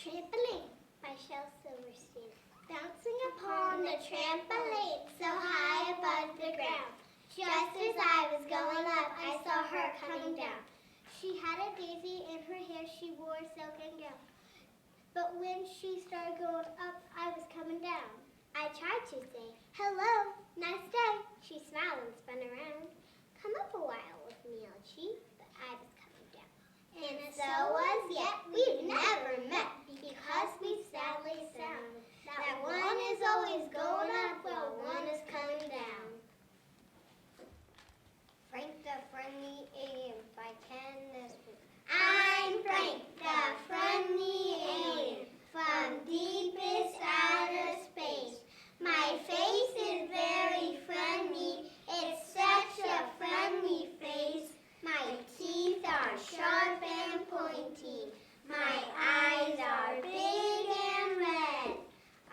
Trampoline by Shel Silverstein. Bouncing upon the trampoline so high above the ground. Just as I was going up, I saw her coming down. She had a daisy in her hair, she wore a silken gown. But when she started going up, I was coming down. I tried to say, hello, nice day. She smiled and spun around. Come up a while with me, old chief, but I was coming down. And so as yet we've never met, because we sadly found that one is always going up while one is coming down. Frank the Friendly Alien by Ken Nesbitt. I'm Frank the Friendly Alien from deepest outer space. My face is very friendly, it's such a friendly face. My teeth are sharp and pointy, my eyes are big and red.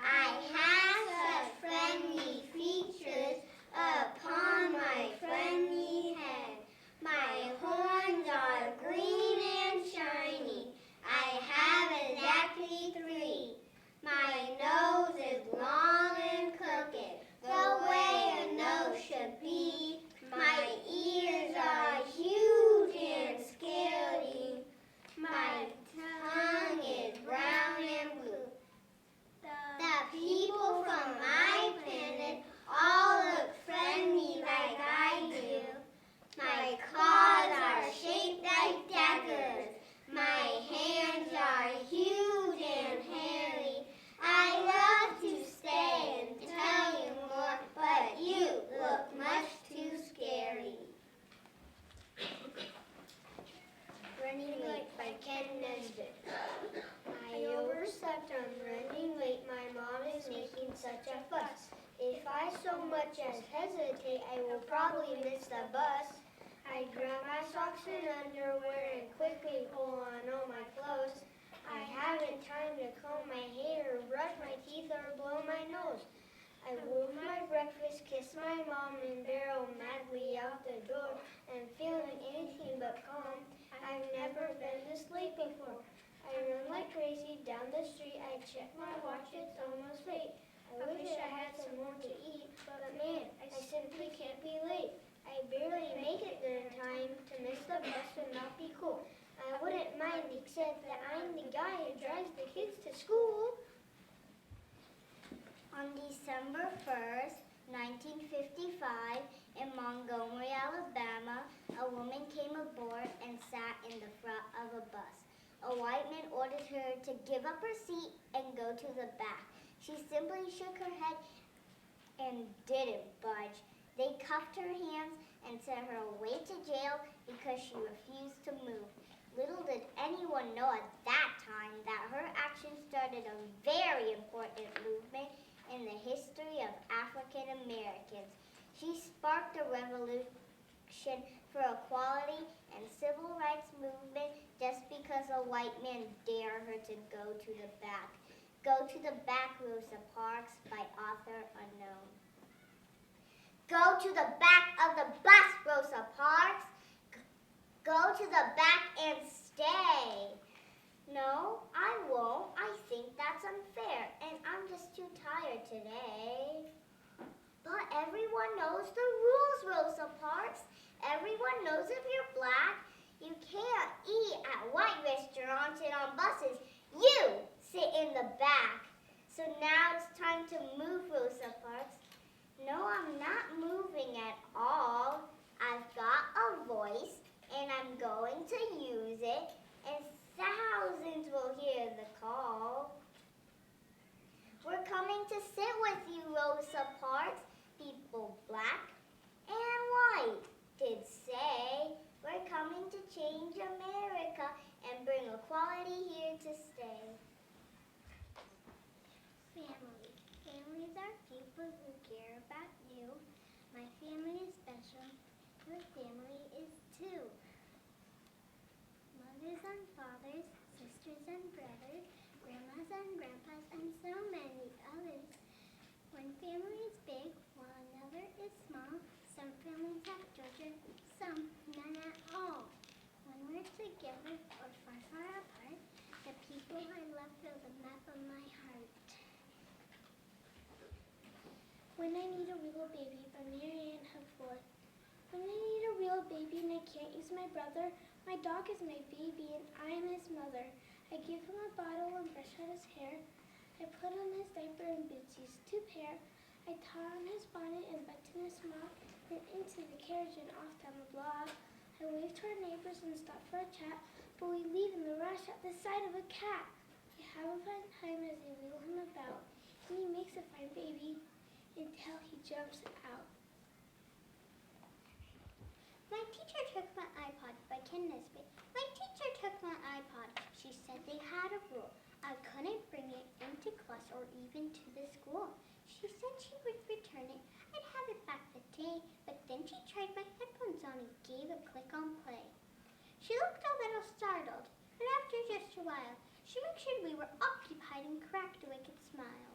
I have such friendly features upon my friendly head. My horns are green and shiny, I have exactly 3. My nose is long and crooked, the way a nose should be. My ears are huge and scaly. My tongue is brown and blue. The people from my planet all look friendly like I do. My claws are shaped like daggers. My hands are huge and hairy. I love to stay and tell you more, but you look much too scary. Running Late by Ken Nesbitt. I overslept on running late. My mom is making such a fuss. If I so much as hesitate, I will probably miss the bus. I grab my socks and underwear and quickly pull on all my clothes. I haven't time to comb my hair, or brush my teeth, or blow my nose. I wolf my breakfast, kiss my mom, and barrel madly out the door. And feeling anything but calm, I've never been this late before. I run like crazy down the street, I check my watch, it's almost late. I wish I had some more to eat, but man, I simply can't be late. I barely make it there in time. To miss the bus would not be cool. I wouldn't mind, except that I'm the guy who drives the kids to school. On December 1st, 1955, in Montgomery, Alabama, a woman came aboard and sat in the front of a bus. A white man ordered her to give up her seat and go to the back. She simply shook her head and didn't budge. They cuffed her hands and sent her away to jail because she refused to move. Little did anyone know at that time that her action started a very important movement in the history of African Americans. She sparked a revolution for equality and civil rights movement just because a white man dared her to go to the back. Go to the back, Rosa Parks, by author unknown. Go to the back of the bus, Rosa Parks. Go to the back and stay. No, I won't. I think that's unfair, and I'm just too tired today. But everyone knows the rules, Rosa Parks. Everyone knows if you're black, you can't eat at white restaurants and on buses. You sit in the back. So now it's time to move, Rosa Parks. No, I'm not moving at all. I've got a voice, and I'm going to use it, and thousands will hear the call. We're coming to sit with you, Rosa Parks. People black and white did say, we're coming to change America and bring equality here to stay. Family. Families are people who care about you. My family is special. Your family is too. Mothers and fathers, sisters and brothers, grandmas and grandpas, and so many others. One family is big, while another is small. Some families have children, some none at all. When we're together or far, far apart, the people I love feel When I Need a Real Baby by Mary Ann Hepworth. When I need a real baby and I can't use my brother, my dog is my baby and I am his mother. I give him a bottle and brush out his hair. I put on his diaper and bootsies to pair. I tie on his bonnet and button his smock, then into the carriage and off down the block. I wave to our neighbors and stop for a chat, but we leave in the rush at the sight of a cat. We have a fun time as they wheel him about, and he makes a fine baby until he jumps out. My teacher took my iPod by Ken Nesbitt. My teacher took my iPod. She said they had a rule. I couldn't bring it into class or even to the school. She said she would return it. I'd have it back the day, but then she tried my headphones on and gave a click on play. She looked a little startled, but after just a while, she made sure we were occupied and cracked a wicked smile.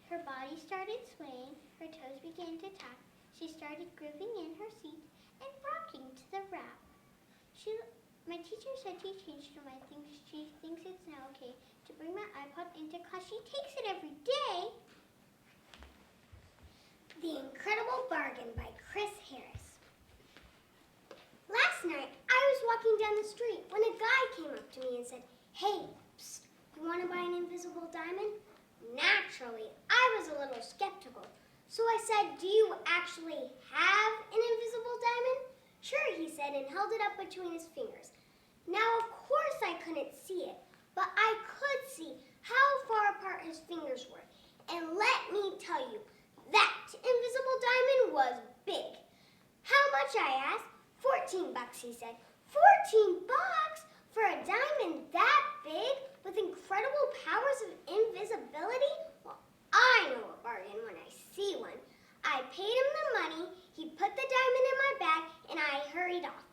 Her body started swaying, her toes began to tap. She started grooving in her seat and rocking to the rap. My teacher said she changed her mind. She thinks it's now okay to bring my iPod into class. She takes it every day. The Incredible Bargain by Chris Harris. Last night, I was walking down the street when a guy came up to me and said, "Hey, psst, you want to buy an invisible diamond?" Naturally, I was a little skeptical. So I said, "Do you actually have an invisible diamond?" "Sure," he said, and held it up between his fingers. Now, of course, I couldn't see it, but I could see how far apart his fingers were. And let me tell you, that invisible diamond was big. "How much?" I asked. $14, he said. $14 for a diamond that big with incredible powers of invisibility? Well, I know a bargain when I see one. I paid him the money, he put the diamond in my bag, and I hurried off.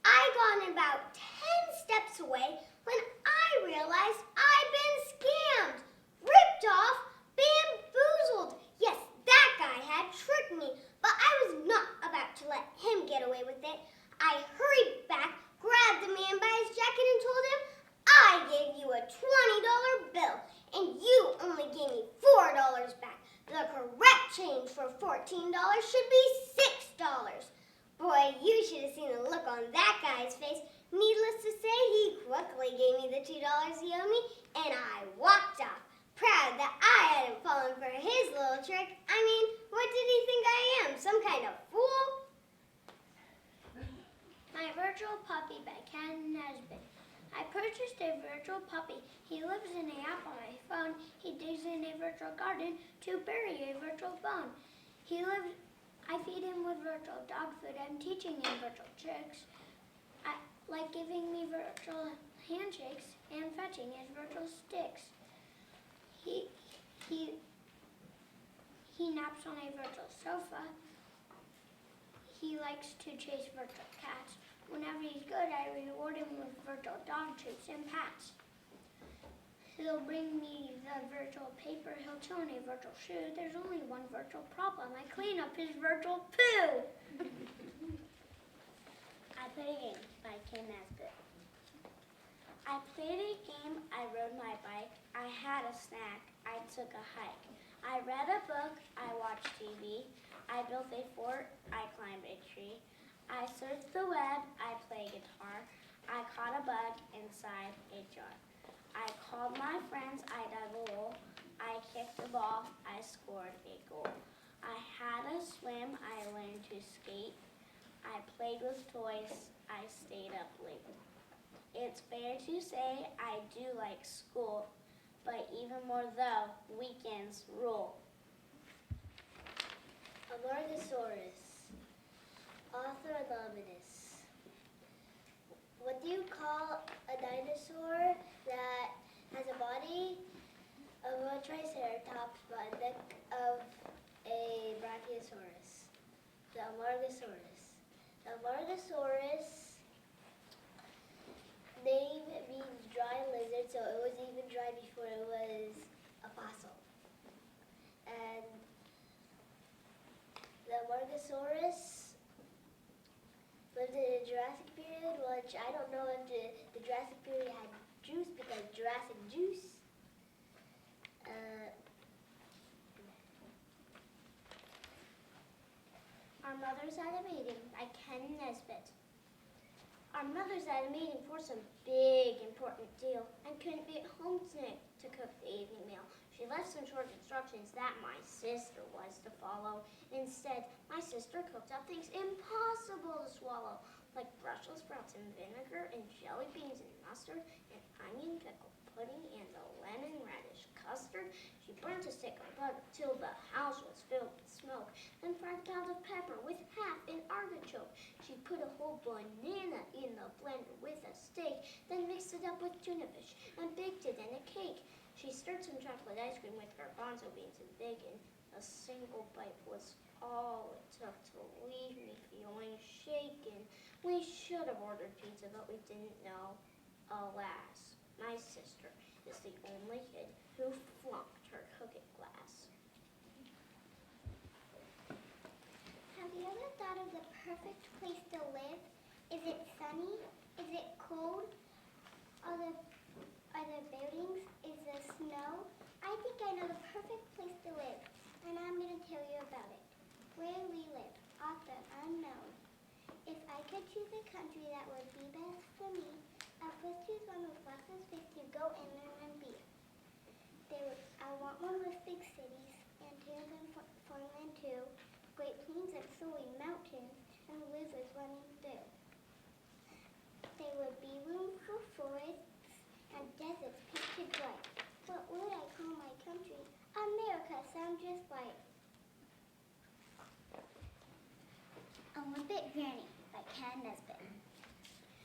I got about 10 steps away when I realized I'd been scammed, ripped off, bamboozled. Yes, that guy had tricked me, but I was not about to let him get away with it. I hurried back, grabbed the man by his jacket and told him, "I gave you a $20 bill, and you only gave me $4 back. The correct change for $14 should be $6. Boy, you should have seen the look on that guy's face. Needless to say, he quickly gave me the $2 he owed me, and I walked off, proud that I hadn't fallen for his little trick. I mean, what did he think I am, some kind of fool? My Virtual Puppy by Ken Nesbitt. I purchased a virtual puppy. He lives in an app on my phone. He digs in a virtual garden to bury a virtual bone. I feed him with virtual dog food. I'm teaching him virtual tricks, like giving me virtual handshakes and fetching his virtual sticks. He naps on a virtual sofa. He likes to chase virtual cats. Whenever he's good, I reward him with virtual dog treats and pats. He'll bring me the virtual paper. He'll chew on a virtual shoe. There's only one virtual problem. I clean up his virtual poo. I Play a Game by Ken Nesbitt. I played a game, I rode my bike, I had a snack, I took a hike. I read a book, I watched TV, I built a fort, I climbed a tree. I surfed the web, I play guitar, I caught a bug inside a jar. I called my friends, I dug a hole, I kicked a ball, I scored a goal. I had a swim, I learned to skate, I played with toys, I stayed up late. It's fair to say I do like school, but even more though, weekends rule. Amargasaurus, author Anonymous. What do you call a dinosaur that has a body of a triceratops but a neck of a brachiosaurus? The Amargasaurus. The Amargasaurus name means dry lizard, so it was even dry before it was a fossil. And the Amargasaurus lived in the Jurassic period, which I don't know if the Jurassic period had juice because Jurassic juice. Mother's at a meeting by Ken Nesbitt. Our mother's at a meeting for some big important deal and couldn't be at home tonight to cook the evening meal. She left some short instructions that my sister was to follow. Instead, my sister cooked up things impossible to swallow, like Brussels sprouts and vinegar and jelly beans and mustard and onion pickle pudding and the lemon radish custard. She burnt a stick of butter till the house was filled with smoke, then fried a pound of pepper with half an artichoke. She put a whole banana in the blender with a steak, then mixed it up with tuna fish and baked it in a cake. She stirred some chocolate ice cream with garbanzo beans and bacon. A single bite was all it took to leave me feeling shaken. We should have ordered pizza, but we didn't know. Alas, my sister is the only kid who flunked her cooking class. Have you ever thought of the perfect place to live? Is it sunny? Is it cold? Are there buildings? Is there snow? I think I know the perfect place to live, and I'm going to tell you about it. Where we live, author unknown. If I could choose a country that would be best for me, I would choose one with lots of space to go and learn and be. I want one with big cities, and hills and farmland too, great plains and soaring mountains, and rivers running through. There would be room for forests and deserts painted white. What would I call my country? America sounds just right. Olympic Granny by Ken Nesbitt.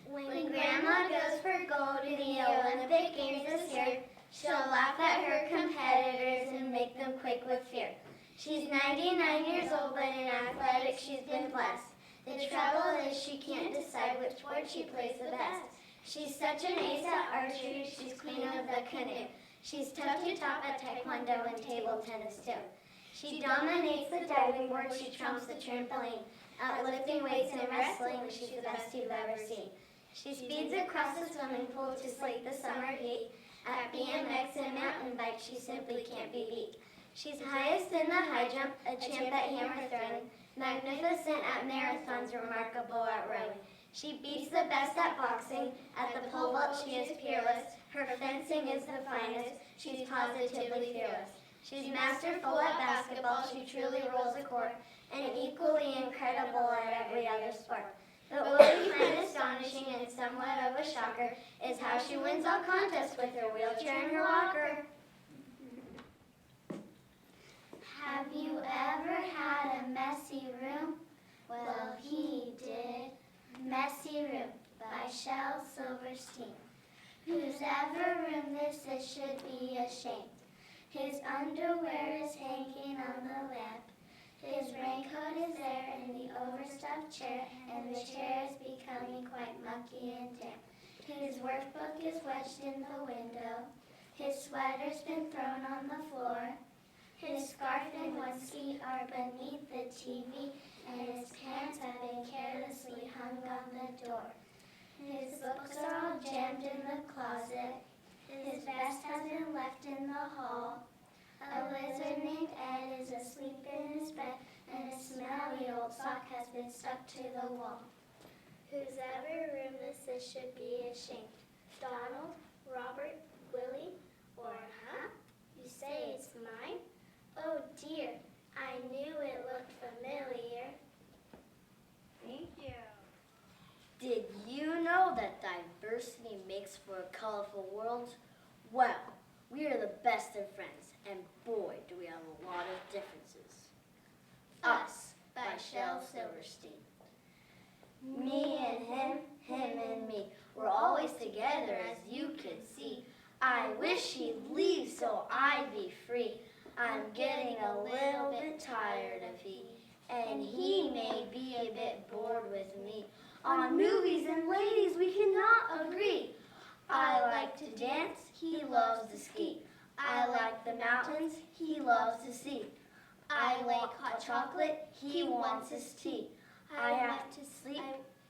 When Grandma goes for gold in the Olympic Games this year, she'll laugh at her competitors and make them quake with fear. She's 99 years old, but in athletics she's been blessed. The trouble is she can't decide which sport she plays the best. She's such an ace at archery, she's queen of the canoe. She's tough to top at taekwondo and table tennis too. She dominates the diving board, she trumps the trampoline. At lifting weights and wrestling, she's the best you've ever seen. She speeds across the swimming pool to slate the summer heat. At BMX and mountain bike, she simply can't be beat. She's highest in the high jump, a champ at hammer throwing, magnificent at marathons, remarkable at rowing. She beats the best at boxing, at the pole vault she is peerless, her fencing is the finest, she's positively fearless. She's masterful at basketball, she truly rules the court, and equally incredible at every other sport. But what we find astonishing and somewhat of a shocker is how she wins all contests with her wheelchair and her walker. Have you ever had a messy room? Well, he did. Messy Room by Shel Silverstein. Whose ever room this is should be ashamed. His underwear is hanging on the lamp. His raincoat is there in the overstuffed chair, and the chair is becoming quite mucky and damp. His workbook is wedged in the window. His sweater's been thrown on the floor. His scarf and onesie are beneath the TV, and his pants have been carelessly hung on the door. His books are all jammed in the closet. His vest has been left in the hall. A lizard named Ed is asleep in his bed, and a smelly old sock has been stuck to the wall. Whose ever room this is should be ashamed. Donald, Robert, Willie, or you say it's mine? Oh dear, I knew it looked familiar. Thank you. Did you know that diversity makes for a colorful world? Well, we are the best of friends, and boy, do we have a lot of differences. Us, by Shel Silverstein. Me and him and me, we're always together, as you can see. I wish he'd leave so I'd be free. I'm getting a little bit tired of he, and he may be a bit bored with me. On movies and ladies we cannot agree. I like to dance, he loves to ski. I like the mountains, he loves to see. I like hot chocolate, he wants his tea. I have to sleep,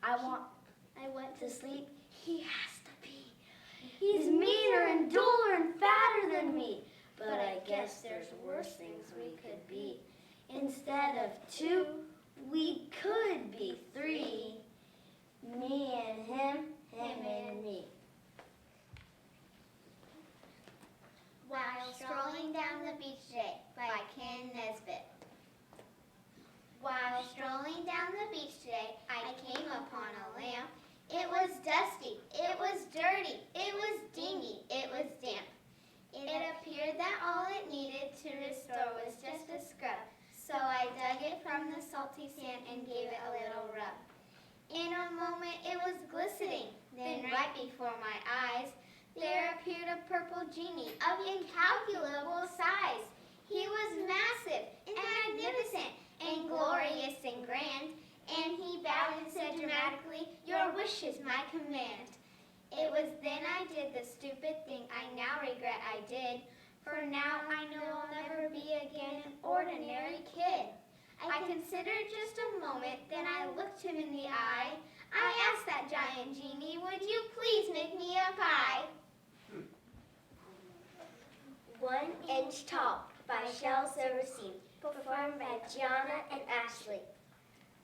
I want to sleep, he has to pee. He's meaner and duller and fatter than me, but I guess there's worse things we could be. Instead of two, We could be three. Me and him and me. While strolling down the beach today by Ken Nesbitt. While strolling down the beach today, I came upon a lamp. It was dusty, it was dirty, it was dingy, it was damp. It appeared that all it needed to restore was just a scrub, so I dug it from the salty sand and gave it a little rub. In a moment it was glistening, then right before my eyes, there appeared a purple genie of incalculable size. He was massive and magnificent and glorious and grand, and he bowed and said dramatically, "Your wish is my command." It was then I did the stupid thing I now regret I did, for now I know I'll never be again an ordinary kid. I considered just a moment, then I looked him in the eye. I asked that giant genie, "Would you please make me a pie?" 1 Inch Tall by Shel Silverstein, performed by Gianna and Ashley.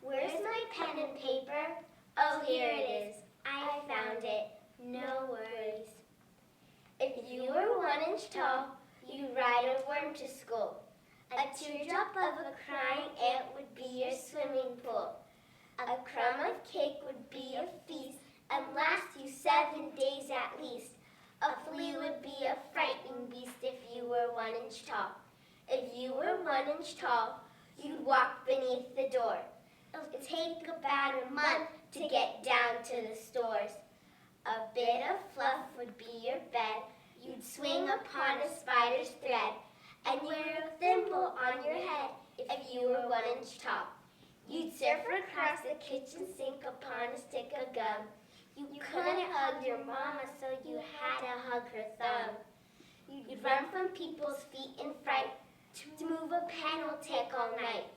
Where's my pen and paper? Oh, here it is. I found it. No worries. If you were 1 inch tall, you'd ride a worm to school. A teardrop of a crying ant would be your swimming pool. A crumb of cake would be a feast and last you 7 days at least. A flea would be a frightening beast if you were 1 inch tall. If you were 1 inch tall, you'd walk beneath the door. It'll take about a month to get down to the stores. A bit of fluff would be your bed. You'd swing upon a spider's thread and wear a thimble on your head if you were 1 inch tall. You'd surf across the kitchen sink upon a stick of gum. You couldn't hug your mama, so you had to hug her thumb. You'd run from people's feet in fright. To move a pen will take all night.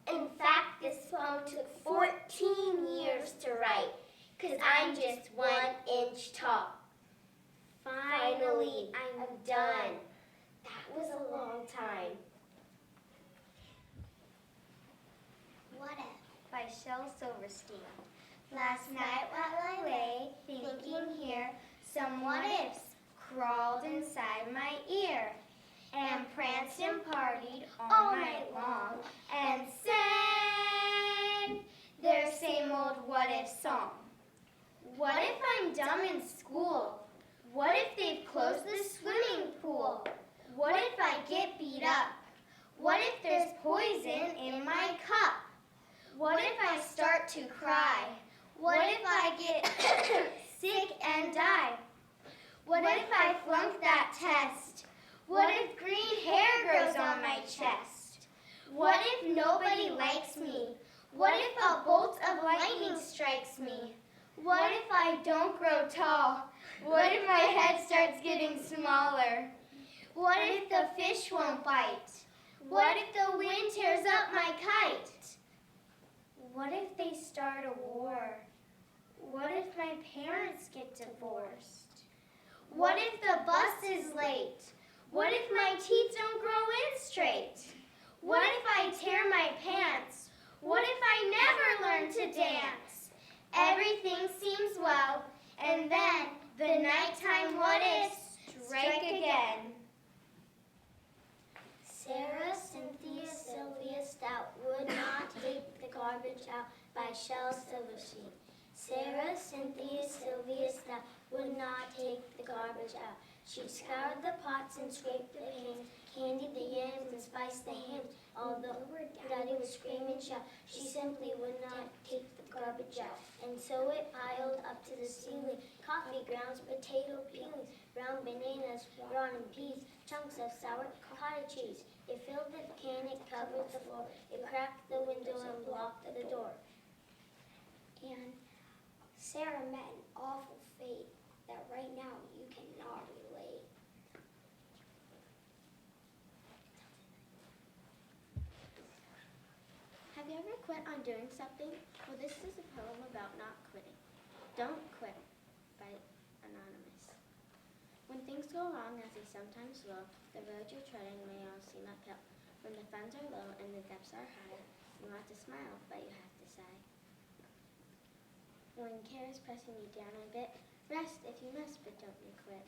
In fact, this poem took 14 years to write, 'cause I'm just 1 inch tall. Finally, I'm done. That was a long time. What If by Shel Silverstein. Last night while I lay thinking here, some what ifs crawled inside my ear and pranced and partied all night long and sang their same old what if song. What if I'm dumb in school? What if they've closed the swimming pool? What if I get beat up? What if there's poison in my cup? What if I start to cry? What if I get sick and die? What if I flunk that test? What if green hair grows on my chest? What if nobody likes me? What if a bolt of lightning strikes me? What if I don't grow tall? What if my head starts getting smaller? What if the fish won't bite? What if the wind tears up my kite? What if they start a war? What if my parents get divorced? What if the bus is late? What if my teeth don't grow in straight? What if I tear my pants? What if I never learn to dance? Everything seems well, and then the nighttime what ifs strike again. Sarah, Cynthia, Sylvia Stout would not take the garbage out by Shel Silverstein. Sarah, Cynthia, Sylvia Stout would not take the garbage out. She scoured the pots and scraped the pans, candied the yams and spiced the hams. Although Daddy would scream and shout, she simply would not take the garbage out. And so it piled up to the ceiling. Coffee grounds, potato peelings, brown bananas, rotten peas, chunks of sour cottage cheese. It filled the can, it covered the floor, it cracked the window and blocked the door. And Sarah met an awful fate that right now you cannot relate. Have you ever quit on doing something? Well, this is a poem about not quitting. Don't Quit by Anonymous. When things go wrong, as they sometimes will, the road you're treading may all seem uphill. When the funds are low and the depths are high, You want to smile, but you have to sigh. When care is pressing you down a bit, rest if you must, but don't you quit.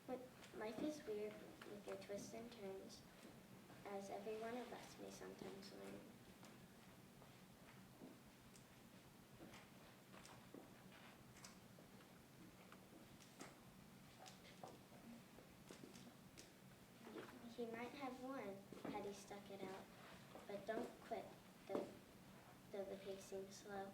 When life is weird with your twists and turns, as every one of us may sometimes learn. He might have won had he stuck it out, but don't quit, though the pace seems slow.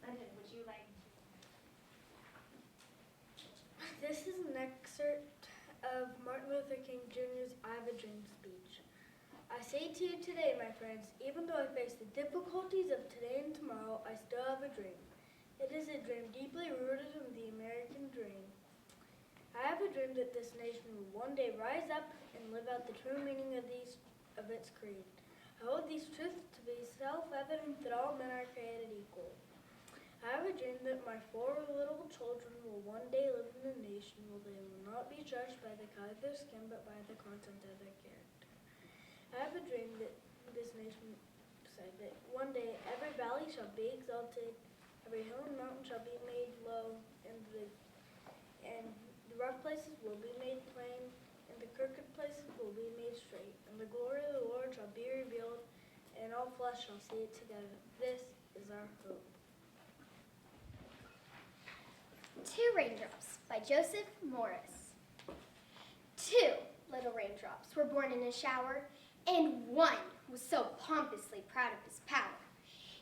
London, would you like to? This is an excerpt of Martin Luther King Jr.'s I Have a Dream speech. I say to you today, my friends, even though I face the difficulties of today and tomorrow, I still have a dream. It is a dream deeply rooted in the American dream. I have a dream that this nation will one day rise up and live out the true meaning of its creed. I hold these truths to be self-evident that all men are created equal. I have a dream that my 4 little children will one day live in a nation where they will not be judged by the color of their skin, but by the content of their character. I have a dream that that one day every valley shall be exalted, every hill and mountain shall be made low, and the rough places will be made plain, and the crooked places will be made straight, and the glory of the Lord shall be revealed, and all flesh shall see it together. This is our hope. 2 Raindrops by Joseph Morris. 2 little raindrops were born in a shower, and one was so pompously proud of his power.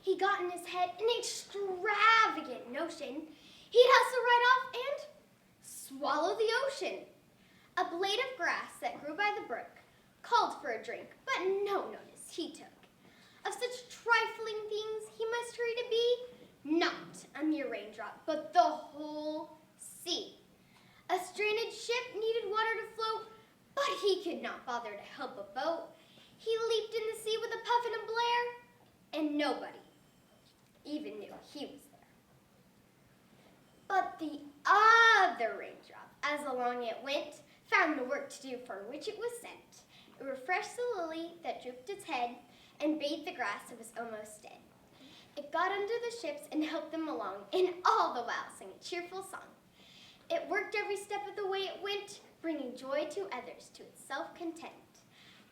He got in his head an extravagant notion. He'd hustle right off and swallow the ocean. A blade of grass that grew by the brook called for a drink, but no notice he took. Of such trifling things he must hurry to be, not a mere raindrop, but the whole sea. A stranded ship needed water to float, but he could not bother to help a boat. He leaped in the sea with a puff and a blare, and nobody even knew he was there. But the other raindrop, as along it went, found the work to do for which it was sent. It refreshed the lily that drooped its head and bathed the grass that was almost dead. It got under the ships and helped them along, and all the while sang a cheerful song. It worked every step of the way it went, bringing joy to others to its self-content.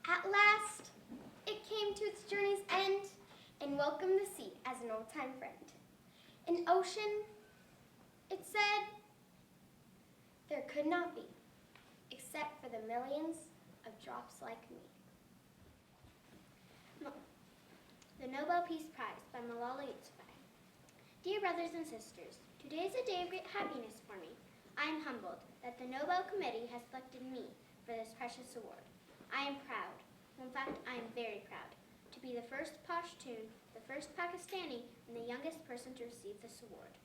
At last, it came to its journey's end and welcomed the sea as an old-time friend. An ocean, it said, there could not be, except for the millions of drops like me. The Nobel Peace Prize by Malala Yousafzai. Dear brothers and sisters, today is a day of great happiness for me. I am humbled that the Nobel Committee has selected me for this precious award. I am proud, in fact I am very proud, to be the first Pashtun, the first Pakistani, and the youngest person to receive this award.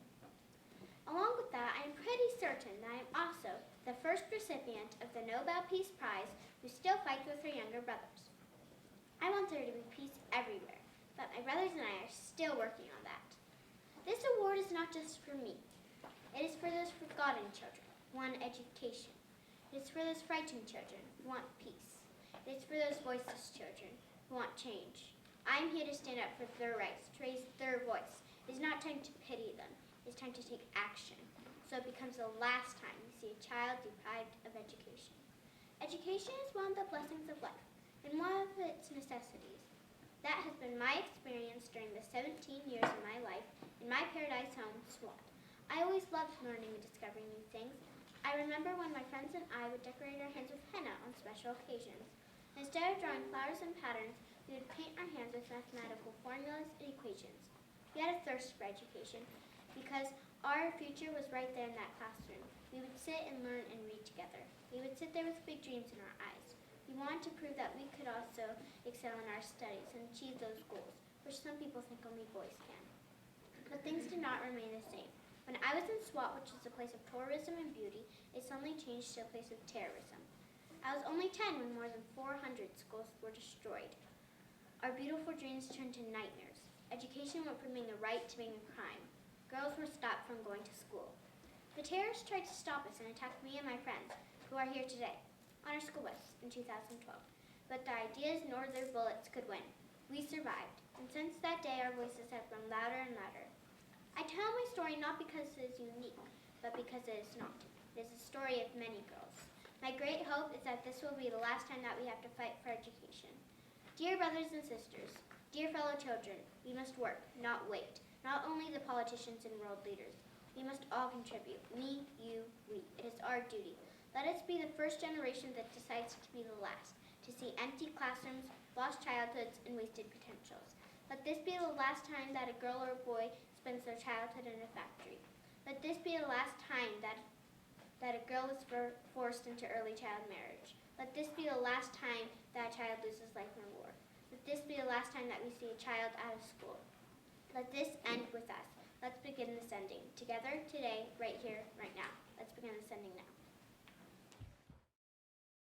Along with that, I am pretty certain that I am also the first recipient of the Nobel Peace Prize who still fights with her younger brothers. I want there to be peace everywhere, but my brothers and I are still working on that. This award is not just for me. It is for those forgotten children who want education. It is for those frightened children who want peace. It is for those voiceless children who want change. I am here to stand up for their rights, to raise their voice. It is not time to pity them. It is time to take action, so it becomes the last time we see a child deprived of education. Education is one of the blessings of life, and one of its necessities. That has been my experience during the 17 years of my life in my paradise home, SWAT. I always loved learning and discovering new things. I remember when my friends and I would decorate our hands with henna on special occasions. Instead of drawing flowers and patterns, we would paint our hands with mathematical formulas and equations. We had a thirst for education because our future was right there in that classroom. We would sit and learn and read together. We would sit there with big dreams in our eyes. We wanted to prove that we could also excel in our studies and achieve those goals, which some people think only boys can. But things did not remain the same. When I was in SWAT, which is a place of tourism and beauty, it suddenly changed to a place of terrorism. I was only 10 when more than 400 schools were destroyed. Our beautiful dreams turned to nightmares. Education went from being a right to being a crime. Girls were stopped from going to school. The terrorists tried to stop us and attacked me and my friends, who are here today, on our school bus in 2012. But their ideas nor their bullets could win. We survived, and since that day our voices have grown louder and louder. I tell my story not because it is unique, but because it is not. It is a story of many girls. My great hope is that this will be the last time that we have to fight for education. Dear brothers and sisters, dear fellow children, we must work, not wait. Not only the politicians and world leaders. We must all contribute. Me, you, we. It is our duty. Let us be the first generation that decides to be the last, to see empty classrooms, lost childhoods, and wasted potentials. Let this be the last time that a girl or a boy spends their childhood in a factory. Let this be the last time that a girl is forced into early child marriage. Let this be the last time that a child loses life in war. Let this be the last time that we see a child out of school. Let this end with us. Let's begin the sending. Together, today, right here, right now. Let's begin the sending now.